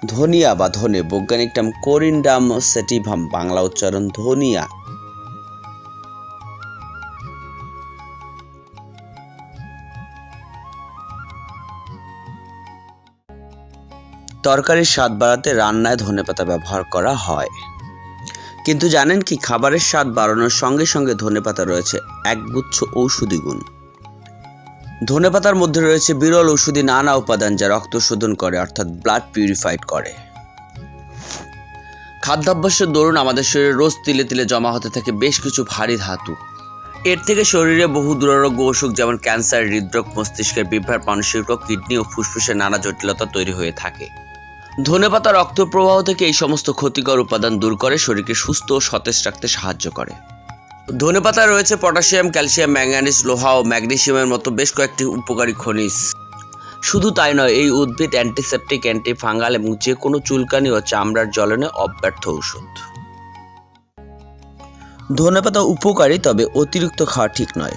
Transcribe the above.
ধনিয়া বা ধনে বৈজ্ঞানিক নাম কোরিন্ডাম সেটিভাম, বাংলা উচ্চারণ ধনিয়া। তরকারির স্বাদ বাড়াতে রান্নায় ধনেপাতা ব্যবহার করা হয়। কিন্তু জানেন কি, খাবারের স্বাদ বাড়ানোর সঙ্গে সঙ্গে ধনেপাতা রয়েছে একগুচ্ছ ঔষধি গুণ। ধনেপাতার মধ্যে রয়েছে বিরল ঔষধি নানা উপাদান যা রক্ত শোধন করে, অর্থাৎ ব্লাড পিউরিফাইড করে। খাদ্যাভ্যাসের দরুন আমাদের শরীরে রোজ তিলে তিলে জমা হতে থাকে বেশ কিছু ভারী ধাতু। এর থেকে শরীরে বহু দুরারোগ্য অসুখ যেমন ক্যান্সার, হৃদরোগ, মস্তিষ্কের বিভ্রাট, মানসিক রোগ, কিডনি ও ফুসফুসের নানা জটিলতা তৈরি হয়ে থাকে। ধনেপাতা রক্ত প্রবাহ থেকে এই সমস্ত ক্ষতিকর উপাদান দূর করে শরীরকে সুস্থ ও সতেজ রাখতে সাহায্য করে। ধনেপাতায় রয়েছে পটাশিয়াম, ক্যালসিয়াম, ম্যাঙ্গানিজ, লোহা ও ম্যাগনেসিয়ামের মতো বেশ কয়েকটি উপকারী খনিজ। শুধু তাই নয়, এই উদ্ভিদ অ্যান্টিসেপটিক, অ্যান্টিফাঙ্গাল এবং যে কোনো চুলকানি ও চামড়ার জ্বলনে অব্যর্থ ঔষধ। ধনেপাতা উপকারী, তবে অতিরিক্ত খাওয়া ঠিক নয়।